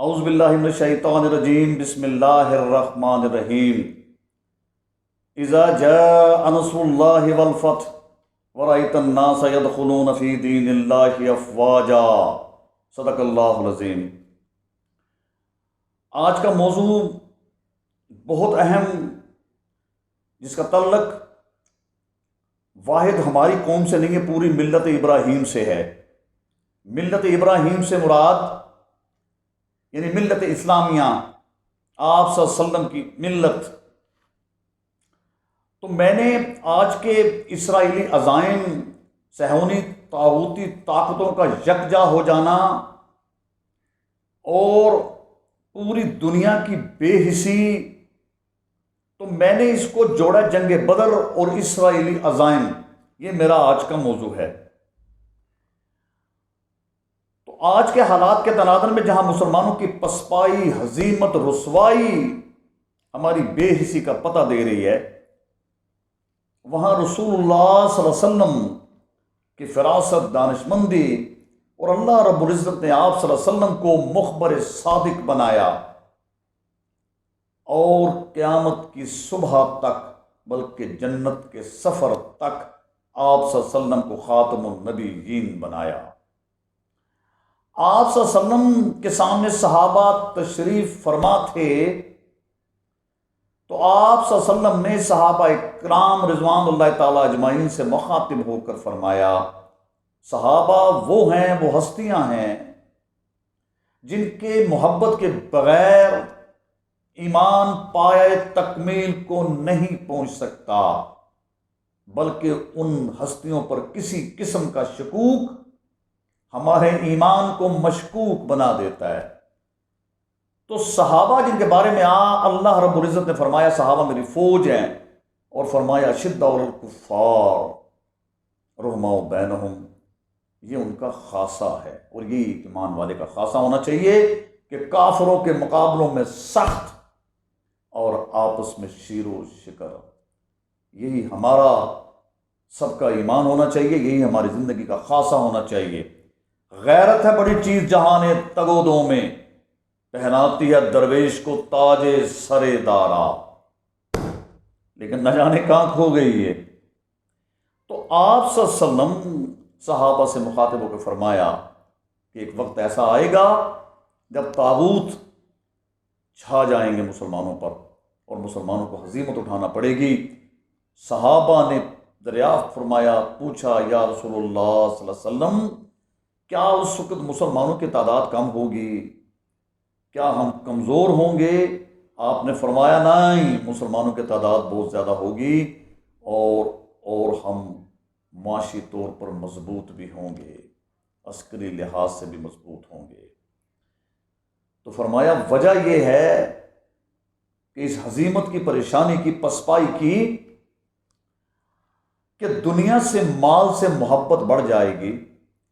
اعوذ باللہ من الشیطان الرجیم، بسم اللہ الرحمن الرحیم۔ اذا جاء نصر اللہ والفتح ورأیت الناس يدخلون فی دین اللہ افواجا۔ صدق اللہ العظیم۔ آج کا موضوع بہت اہم، جس کا تعلق واحد ہماری قوم سے نہیں ہے، پوری ملت ابراہیم سے ہے۔ ملت ابراہیم سے مراد یعنی ملت اسلامیہ، آپ صلی اللہ علیہ وسلم کی ملت۔ تو میں نے آج کے اسرائیلی عزائم، صہیونی طاغوتی طاقتوں کا یکجا ہو جانا اور پوری دنیا کی بے حسی، تو میں نے اس کو جوڑا جنگ بدر اور اسرائیلی عزائم۔ یہ میرا آج کا موضوع ہے۔ تو آج کے حالات کے تناظر میں جہاں مسلمانوں کی پسپائی، ہزیمت، رسوائی ہماری بے حسی کا پتہ دے رہی ہے، وہاں رسول اللہ صلی اللہ علیہ وسلم کی فراست، دانشمندی اور اللہ رب العزت نے آپ صلی اللہ علیہ وسلم کو مخبر صادق بنایا، اور قیامت کی صبح تک بلکہ جنت کے سفر تک آپ صلی اللہ علیہ وسلم کو خاتم النبیین بنایا۔ آپ صلی اللہ علیہ وسلم کے سامنے صحابہ تشریف فرما تھے، تو آپ صلی اللہ علیہ وسلم نے صحابہ کرام رضوان اللہ تعالیٰ اجمعین سے مخاطب ہو کر فرمایا، صحابہ وہ ہیں، وہ ہستیاں ہیں جن کے محبت کے بغیر ایمان پایہ تکمیل کو نہیں پہنچ سکتا، بلکہ ان ہستیوں پر کسی قسم کا شکوک ہمارے ایمان کو مشکوک بنا دیتا ہے۔ تو صحابہ جن کے بارے میں اللہ رب العزت نے فرمایا صحابہ میری فوج ہیں، اور فرمایا اشداء علی الکفار رحماء بینہم، یہ ان کا خاصہ ہے، اور یہی ایمان والے کا خاصہ ہونا چاہیے کہ کافروں کے مقابلوں میں سخت اور آپس میں شیر و شکر۔ یہی ہمارا سب کا ایمان ہونا چاہیے، یہی ہماری زندگی کا خاصہ ہونا چاہیے۔ غیرت ہے بڑی چیز جہان تگودوں میں، پہناتی ہے درویش کو تاج سر دارا، لیکن نہ جانے کہاں کھو گئی ہے۔ تو آپ صلی اللہ علیہ وسلم صحابہ سے مخاطب ہو کے فرمایا کہ ایک وقت ایسا آئے گا جب طاغوت چھا جائیں گے مسلمانوں پر، اور مسلمانوں کو ہزیمت اٹھانا پڑے گی۔ صحابہ نے دریافت فرمایا، پوچھا یا رسول اللہ صلی اللہ علیہ وسلم، کیا اس وقت مسلمانوں کی تعداد کم ہوگی؟ کیا ہم کمزور ہوں گے؟ آپ نے فرمایا نہیں، مسلمانوں کی تعداد بہت زیادہ ہوگی، اور ہم معاشی طور پر مضبوط بھی ہوں گے، عسکری لحاظ سے بھی مضبوط ہوں گے۔ تو فرمایا وجہ یہ ہے کہ اس ہزیمت کی، پریشانی کی، پسپائی کی، کہ دنیا سے، مال سے محبت بڑھ جائے گی،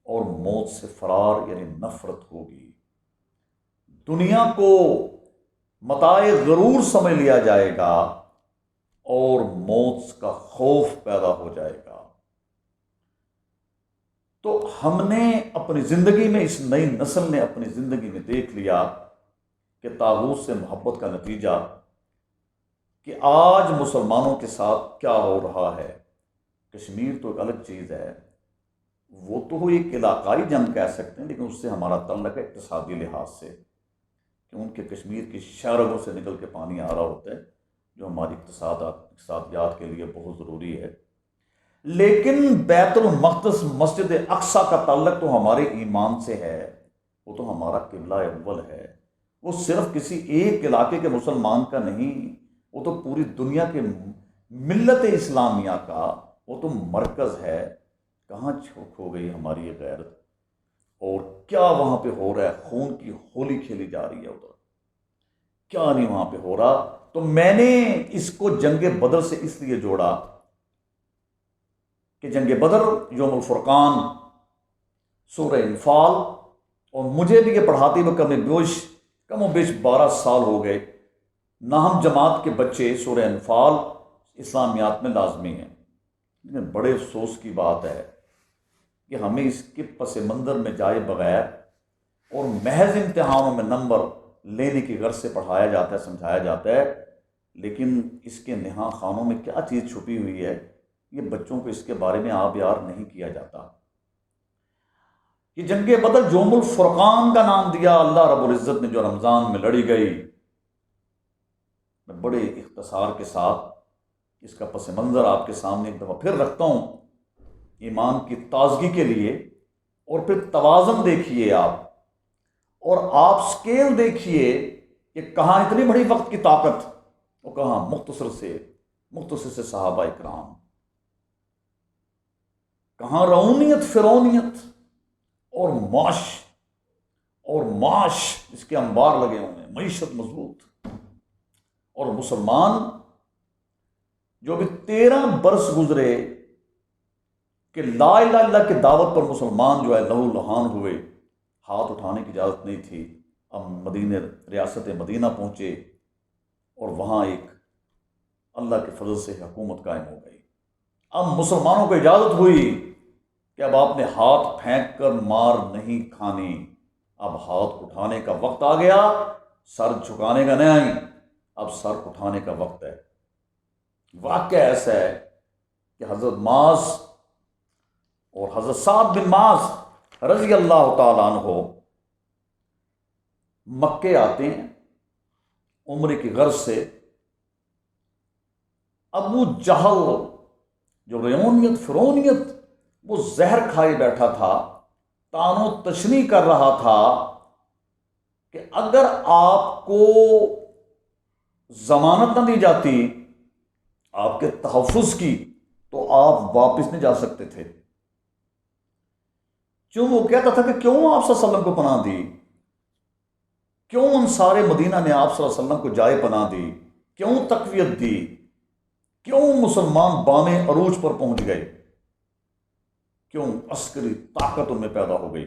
اور موت سے فرار یعنی نفرت ہوگی۔ دنیا کو متاع غرور سمجھ لیا جائے گا، اور موت کا خوف پیدا ہو جائے گا۔ تو ہم نے اپنی زندگی میں، اس نئی نسل نے اپنی زندگی میں دیکھ لیا کہ طاغوت سے محبت کا نتیجہ کہ آج مسلمانوں کے ساتھ کیا ہو رہا ہے۔ کشمیر تو ایک الگ چیز ہے، وہ تو ایک علاقائی جنگ کہہ سکتے ہیں، لیکن اس سے ہمارا تعلق ہے اقتصادی لحاظ سے، کہ ان کے کشمیر کی شہروں سے نکل کے پانی آ رہا ہوتا ہے، جو ہماری اقتصادیات کے لیے بہت ضروری ہے۔ لیکن بیت المقدس، مسجد اقصیٰ کا تعلق تو ہمارے ایمان سے ہے، وہ تو ہمارا قبلہ اول ہے، وہ صرف کسی ایک علاقے کے مسلمان کا نہیں، وہ تو پوری دنیا کے ملت اسلامیہ کا وہ تو مرکز ہے۔ کہاں کھو گئی ہماری یہ غیرت، اور کیا وہاں پہ ہو رہا ہے؟ خون کی ہولی کھیلی جا رہی ہے ادھر، کیا نہیں وہاں پہ ہو رہا۔ تو میں نے اس کو جنگ بدر سے اس لیے جوڑا کہ جنگ بدر، یوم الفرقان، سورہ انفال، اور مجھے بھی یہ پڑھاتے ہوئے کم و بیش 12 سال ہو گئے۔ ناہم جماعت کے بچے سورہ انفال اسلامیات میں لازمی ہیں، لیکن بڑے افسوس کی بات ہے کہ ہمیں اس کے پس منظر میں جائے بغیر اور محض امتحانوں میں نمبر لینے کی غرض سے پڑھایا جاتا ہے، سمجھایا جاتا ہے، لیکن اس کے نہاں خانوں میں کیا چیز چھپی ہوئی ہے یہ بچوں کو اس کے بارے میں آب یار نہیں کیا جاتا۔ یہ جنگ بدر یوم الفرقان کا نام دیا اللہ رب العزت نے، جو رمضان میں لڑی گئی۔ میں بڑے اختصار کے ساتھ اس کا پس منظر آپ کے سامنے ایک دفعہ پھر رکھتا ہوں ایمان کی تازگی کے لیے، اور پھر توازن دیکھیے آپ، اور آپ سکیل دیکھیے کہ کہاں اتنی بڑی وقت کی طاقت اور کہاں مختصر سے صحابہ اکرام، کہاں رعونیت فرونیت اور معاش اس کے انبار لگے ہوئے ہیں، معیشت مضبوط، اور مسلمان جو بھی 13 برس گزرے کہ لا الہ الا اللہ کی دعوت پر مسلمان جو ہے لہو لہان ہوئے، ہاتھ اٹھانے کی اجازت نہیں تھی، اب ریاست مدینہ پہنچے اور وہاں ایک اللہ کے فضل سے حکومت قائم ہو گئی۔ اب مسلمانوں کو اجازت ہوئی کہ اب آپ نے ہاتھ پھینک کر مار نہیں کھانی، اب ہاتھ اٹھانے کا وقت آ گیا، سر جھکانے کا نہیں، اب سر اٹھانے کا وقت ہے۔ واقعہ ایسا ہے کہ حضرت معاذ اور حضرت سعد بن معاذ رضی اللہ تعالیٰ عنہ مکے آتے ہیں عمرے کی غرض سے۔ ابو جہل جو ریونیت فرونیت وہ زہر کھائے بیٹھا تھا، تان و تشنیع کر رہا تھا کہ اگر آپ کو ضمانت نہ دی جاتی آپ کے تحفظ کی تو آپ واپس نہیں جا سکتے تھے۔ کیوں؟ وہ کہتا تھا کہ کیوں آپ صلی اللہ علیہ وسلم کو پناہ دی، کیوں انصار مدینہ نے آپ صلی اللہ علیہ وسلم کو جائے پناہ دی، کیوں تقویت دی، کیوں مسلمان بامِ عروج پر پہنچ گئے، کیوں عسکری طاقت ان میں پیدا ہو گئی۔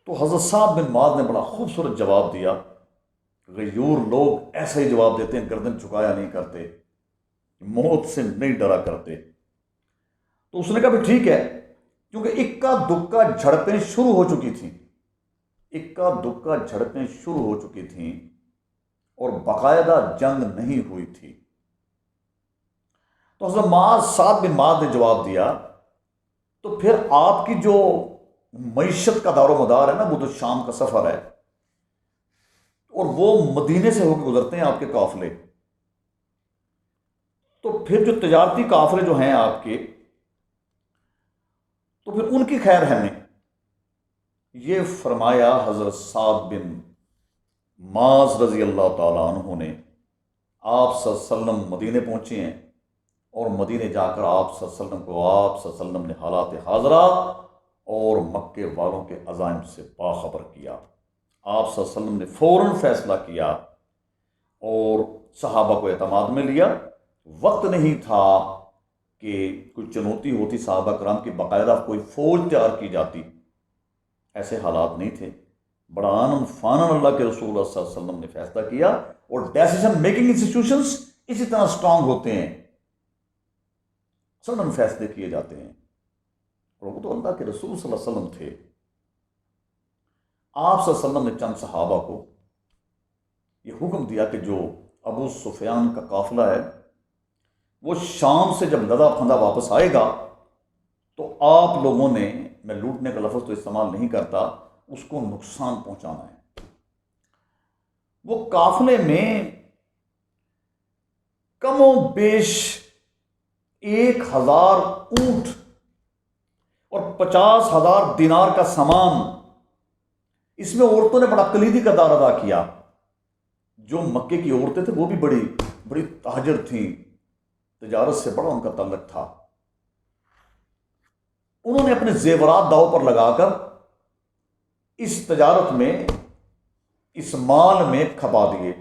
تو حضرت صاحب بن معاذ نے بڑا خوبصورت جواب دیا۔ غیور لوگ ایسا ہی جواب دیتے ہیں، گردن جھکایا نہیں کرتے، موت سے نہیں ڈرا کرتے۔ تو اس نے کہا بھی ٹھیک ہے، کیونکہ اکا دکا جھڑپیں شروع ہو چکی تھیں، اکا دکا جھڑپیں شروع ہو چکی تھیں اور باقاعدہ جنگ نہیں ہوئی تھی۔ تو حضرت معاذ سعد بن معاذ نے جواب دیا تو پھر آپ کی جو معیشت کا دار و مدار ہے نا، وہ تو شام کا سفر ہے، اور وہ مدینے سے ہو کے گزرتے ہیں آپ کے قافلے، تو پھر جو تجارتی قافلے جو ہیں آپ کے، تو پھر ان کی خیر ہے نہیں۔ یہ فرمایا حضرت سعد بن معاذ رضی اللہ تعالیٰ عنہ نے۔ آپ صلی اللہ علیہ وسلم مدینے پہنچے ہیں، اور مدینے جا کر آپ صلی اللہ علیہ وسلم کو آپ صلی اللہ علیہ وسلم نے حالات حاضرہ اور مکے والوں کے عزائم سے باخبر کیا۔ آپ صلی اللہ علیہ وسلم نے فوراً فیصلہ کیا اور صحابہ کو اعتماد میں لیا۔ وقت نہیں تھا کہ کوئی چنوتی ہوتی صحابہ کرام کی باقاعدہ کوئی فوج تیار کی جاتی، ایسے حالات نہیں تھے۔ بڑا آنن فانن اللہ کے رسول اللہ صلی اللہ علیہ وسلم نے فیصلہ کیا، اور ڈیسیشن میکنگ انسٹیٹیوشنز اسی طرح اسٹرانگ ہوتے ہیں، سنن فیصلے کیے جاتے ہیں، اور وہ تو اللہ کے رسول صلی اللہ علیہ وسلم تھے۔ آپ صلی اللہ علیہ وسلم نے چند صحابہ کو یہ حکم دیا کہ جو ابو سفیان کا قافلہ ہے وہ شام سے جب لدا پھندا واپس آئے گا تو آپ لوگوں نے، میں لوٹنے کا لفظ تو استعمال نہیں کرتا، اس کو نقصان پہنچانا ہے۔ وہ قافلے میں کم و بیش 1000 اونٹ اور 50,000 دینار کا سامان، اس میں عورتوں نے بڑا کلیدی کردار ادا کیا۔ جو مکے کی عورتیں تھیں وہ بھی بڑی تاجر تھیں، تجارت سے بڑا ان کا تعلق تھا۔ انہوں نے اپنے زیورات داؤ پر لگا کر اس تجارت میں، اس مال میں کھپا دیے،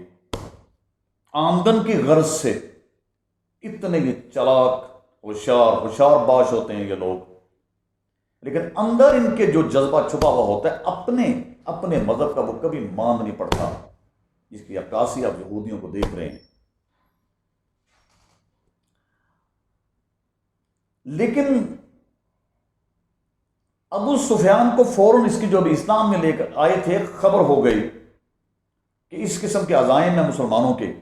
آمدن کی غرض سے۔ اتنے یہ چلاک ہوشیار باش ہوتے ہیں یہ لوگ، لیکن اندر ان کے جو جذبہ چھپا ہوا ہوتا ہے اپنے مذہب کا، وہ کبھی مان نہیں پڑتا، جس کی عکاسی آپ یہودیوں کو دیکھ رہے ہیں۔ لیکن ابو سفیان کو فوراً اس کی جو ابھی اسلام میں لے کر آئے تھے خبر ہو گئی کہ اس قسم کے عزائم ہیں مسلمانوں کے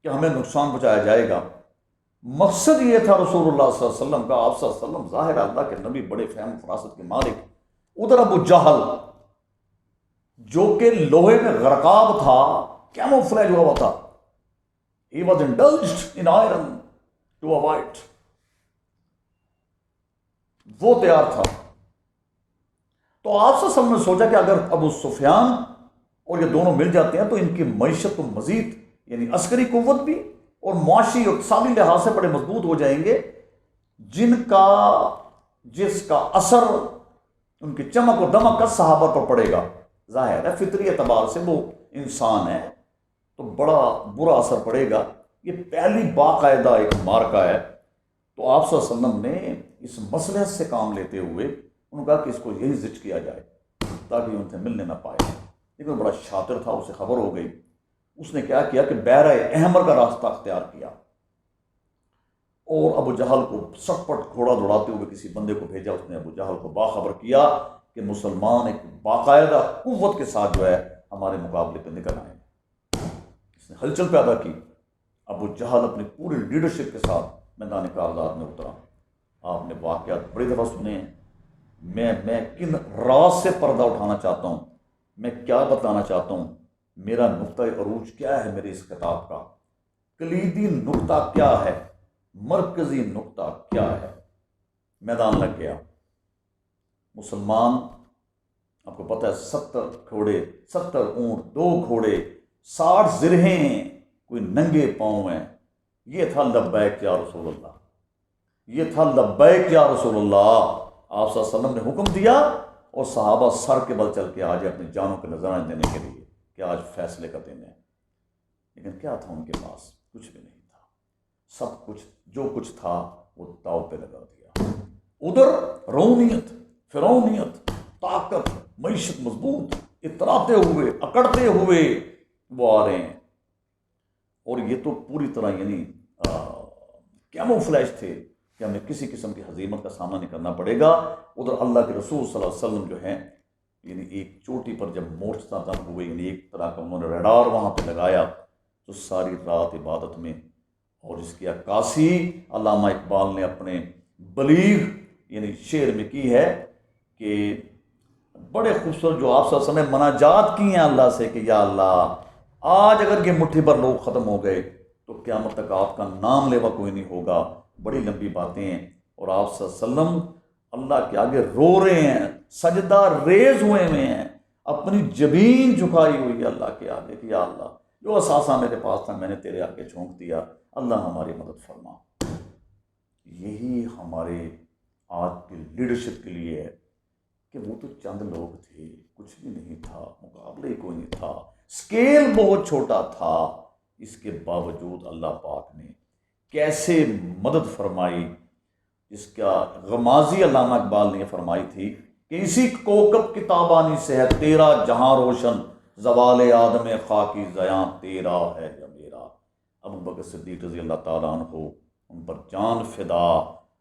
کہ ہمیں نقصان پہنچایا جائے گا. مقصد یہ تھا رسول اللہ صلی اللہ علیہ وسلم کا. آپ صلی اللہ علیہ وسلم ظاہر اللہ کے نبی، بڑے فہم فراست کے مالک. ادھر ابو جہل جو کہ لوہے میں غرقاب تھا، کیموفلیج ہوا تھا. He was indulged in iron to avoid. وہ تیار تھا. تو آپ صلی اللہ علیہ وسلم نے سوچا کہ اگر ابو سفیان اور یہ دونوں مل جاتے ہیں تو ان کی معیشت تو مزید یعنی عسکری قوت بھی اور معاشی اور اقتصادی لحاظ سے بڑے مضبوط ہو جائیں گے، جس کا اثر ان کی چمک و دمک کا صحابہ پر پڑے گا. ظاہر ہے فطری اعتبار سے وہ انسان ہے تو بڑا برا اثر پڑے گا. یہ پہلی باقاعدہ ایک مارکا ہے. تو آپ صلی اللہ علیہ وسلم نے اس مصلحت سے کام لیتے ہوئے انہوں نے کہا کہ اس کو یہی زچ کیا جائے تاکہ ان سے ملنے نہ پائے. لیکن بڑا شاطر تھا، اسے خبر ہو گئی. اس نے کیا کیا کہ بحیرہ احمر کا راستہ اختیار کیا اور ابو جہل کو سٹ پٹ گھوڑا دوڑاتے ہوئے کسی بندے کو بھیجا. اس نے ابو جہل کو باخبر کیا کہ مسلمان ایک باقاعدہ قوت کے ساتھ جو ہے ہمارے مقابلے پہ نکل آئے. اس نے ہلچل پیدا کی. ابو جہل اپنی پوری لیڈرشپ کے ساتھ میدان کارزار میں اترا. آپ نے واقعات بڑی دفعہ سنے ہیں. میں کن راز سے پردہ اٹھانا چاہتا ہوں، میں کیا بتانا چاہتا ہوں، میرا نقطہ عروج کیا ہے، میرے اس خطاب کا کلیدی نقطہ کیا ہے، مرکزی نقطہ کیا ہے. میدان لگ گیا. مسلمان آپ کو پتہ ہے 70 گھوڑے، 70 اونٹ، 2 گھوڑے، 60 زرہیں، کوئی ننگے پاؤں ہیں. یہ تھا لبیک یا رسول اللہ، یہ تھا لبیک یا رسول اللہ. آپ صلی اللہ علیہ وسلم نے حکم دیا اور صحابہ سر کے بل چل کے آج اپنی جانوں کے نذرانے دینے کے لیے کہ آج فیصلے کا دن ہے. لیکن کیا تھا ان کے پاس؟ کچھ بھی نہیں تھا. سب کچھ جو کچھ تھا وہ داؤ پہ لگا دیا. ادھر رونیت، فرعونیت، طاقت، معیشت مضبوط، اتراتے ہوئے، اکڑتے ہوئے وہ آ رہے ہیں. اور یہ تو پوری طرح یعنی کیموفلیج تھے کہ ہمیں کسی قسم کی ہزیمت کا سامنا نہیں کرنا پڑے گا. ادھر اللہ کے رسول صلی اللہ علیہ وسلم جو ہیں یعنی ایک چوٹی پر جب مورچہ دم ہوئے، یعنی ایک طرح کا انہوں نے ریڈار وہاں پہ لگایا تو ساری رات عبادت میں. اور اس کی عکاسی علامہ اقبال نے اپنے بلیغ یعنی شعر میں کی ہے کہ بڑے خوبصورت جو آپ صلی اللہ علیہ وسلم نے مناجات کی ہیں اللہ سے کہ یا اللہ آج اگر یہ مٹھی پر لوگ ختم ہو گئے تو قیامت تک آپ کا نام لیوا کوئی نہیں ہوگا. بڑی لمبی باتیں ہیں. اور آپ صلی اللہ علیہ وسلم اللہ کے آگے رو رہے ہیں، سجدہ ریز ہوئے ہیں، اپنی جبین جھکائی ہوئی ہے اللہ کے آگے کہ یا اللہ جو اثاثہ میرے پاس تھا میں نے تیرے آگے جھونک دیا، اللہ ہماری مدد فرما. یہی ہمارے آج کی لیڈرشپ کے لیے ہے کہ وہ تو چند لوگ تھے، کچھ بھی نہیں تھا، مقابلے کوئی نہیں تھا، سکیل بہت چھوٹا تھا. اس کے باوجود اللہ پاک نے کیسے مدد فرمائی. اس کا غمازی علامہ اقبال نے فرمائی تھی کہ اسی کوکب کی تابانی سے ہے تیرا جہاں روشن، زوال آدم خاکی زیاں تیرا ہے یا میرا. ابو بکر صدیق رضی اللہ تعالیٰ عنہ ان پر جان فدا،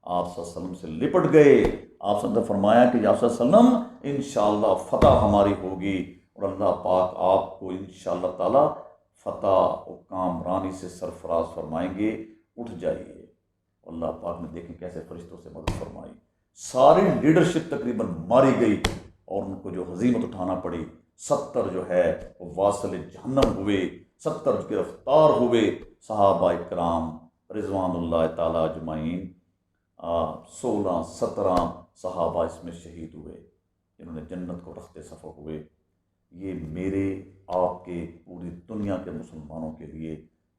آپ صلی اللہ علیہ وسلم سے لپٹ گئے. آپ صلی اللہ علیہ وسلم نے فرمایا کہ یا صلی اللہ علیہ وسلم انشاءاللہ فتح ہماری ہوگی اور اللہ پاک آپ کو انشاءاللہ تعالیٰ فتح و کامرانی سے سرفراز فرمائیں گے. اٹھ جائیے. اللہ پاک نے دیکھیں کیسے فرشتوں سے مدد فرمائی. ساری لیڈرشپ تقریباً ماری گئی اور ان کو جو ہزیمت اٹھانا پڑی. 70 جو ہے وہ واصل جہنم ہوئے، 70 گرفتار ہوئے. صحابہ کرام رضوان اللہ تعالیٰ اجمعین 16-17 صحابہ اس میں شہید ہوئے جنہوں نے جنت کو رخت صفحہ ہوئے. یہ میرے آپ کے پوری دنیا کے مسلمانوں کے لیے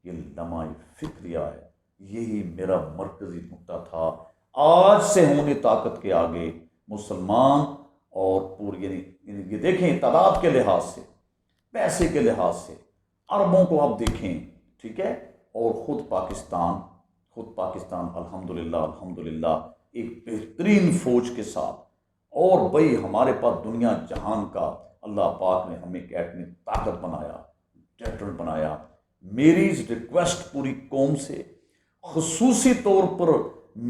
یہ لمحہ فکریہ ہے. یہی میرا مرکزی نقطہ تھا. آج سے ہونی طاقت کے آگے مسلمان اور پوری یعنی یہ دیکھیں تعداد کے لحاظ سے، پیسے کے لحاظ سے عربوں کو آپ دیکھیں، ٹھیک ہے. اور خود پاکستان الحمدللہ ایک بہترین فوج کے ساتھ. اور بھائی ہمارے پاس دنیا جہان کا اللہ پاک نے ہمیں ایک ایٹمی طاقت بنایا، ڈیٹرنٹ بنایا. میری ریکویسٹ پوری قوم سے، خصوصی طور پر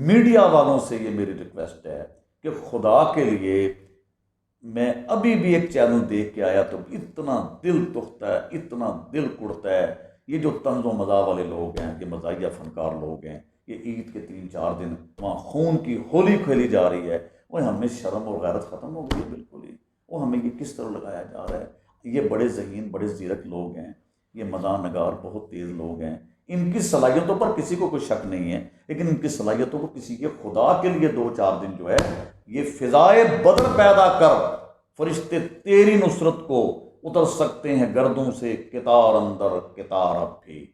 میڈیا والوں سے یہ میری ریکویسٹ ہے کہ خدا کے لیے میں ابھی بھی ایک چینل دیکھ کے آیا تو اتنا دل دکھتا ہے، اتنا دل کڑتا ہے. یہ جو طنز و مزاح والے لوگ ہیں، یہ مزاحیہ فنکار لوگ ہیں، یہ عید کے 3-4 دن وہاں خون کی ہولی کھیلی جا رہی ہے. وہ ہمیں شرم اور غیرت ختم ہو گئی ہے بالکل ہی. وہ ہمیں یہ کس طرح لگایا جا رہا ہے. یہ بڑے ذہین، بڑے زیرک لوگ ہیں، یہ مزاح نگار بہت تیز لوگ ہیں. ان کی صلاحیتوں پر کسی کو کوئی شک نہیں ہے، لیکن ان کی صلاحیتوں کو کسی کے خدا کے لیے 2-4 دن جو ہے یہ فضائے بدر پیدا کر، فرشتے تیری نصرت کو اتر سکتے ہیں گردوں سے، کتار اندر کتار اب بھی.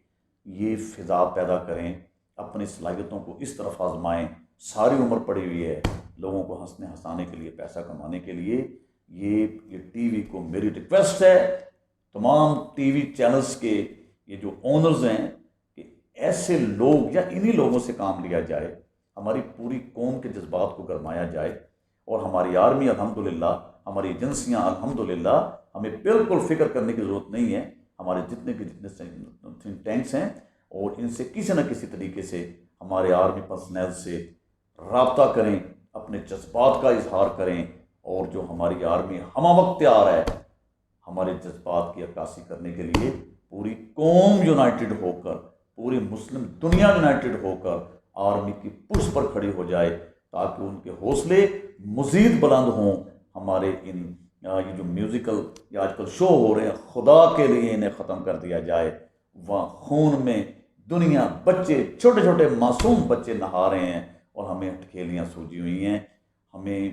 یہ فضا پیدا کریں، اپنی صلاحیتوں کو اس طرف آزمائیں. ساری عمر پڑی ہوئی ہے لوگوں کو ہنسنے ہنسانے کے لیے، پیسہ کمانے کے لیے. یہ ٹی وی کو میری ریکویسٹ ہے، تمام ٹی وی چینلز کے یہ جو اونرز ہیں، کہ ایسے لوگ یا انہی لوگوں سے کام لیا جائے، ہماری پوری قوم کے جذبات کو گرمایا جائے. اور ہماری آرمی الحمدللہ، ہماری ایجنسیاں الحمدللہ، ہمیں بالکل فکر کرنے کی ضرورت نہیں ہے. ہمارے جتنے تھنک ٹینکس ہیں، اور ان سے کسی نہ کسی طریقے سے ہمارے آرمی پرسنل سے رابطہ کریں، اپنے جذبات کا اظہار کریں. اور جو ہماری آرمی ہمہ وقت تیار ہے ہمارے جذبات کی عکاسی کرنے کے لیے، پوری قوم یونائٹڈ ہو کر، پوری مسلم دنیا یونائٹڈ ہو کر آرمی کی پشت پر کھڑی ہو جائے، تاکہ ان کے حوصلے مزید بلند ہوں. ہمارے یہ جو میوزیکل یا آج کل شو ہو رہے ہیں، خدا کے لیے انہیں ختم کر دیا جائے. وہاں خون میں دنیا، بچے، چھوٹے چھوٹے معصوم بچے نہا رہے ہیں، اور ہمیں اٹکیلیاں سوجی ہوئی ہیں. ہمیں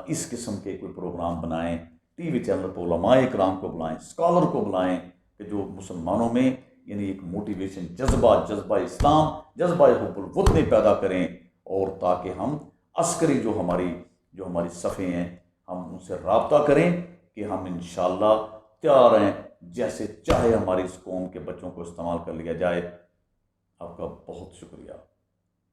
اس قسم کے کوئی پروگرام بنائیں، ٹی وی چینل پر علماء اکرام کو بلائیں، اسکالر کو بلائیں، کہ جو مسلمانوں میں یعنی ایک موٹیویشن، جذبہ اسلام، جذبہ حب الوطنی پیدا کریں. اور تاکہ ہم عسکری جو ہماری صفیں ہیں، ہم ان سے رابطہ کریں کہ ہم انشاءاللہ تیار ہیں، جیسے چاہے ہماری اس قوم کے بچوں کو استعمال کر لیا جائے. آپ کا بہت شکریہ.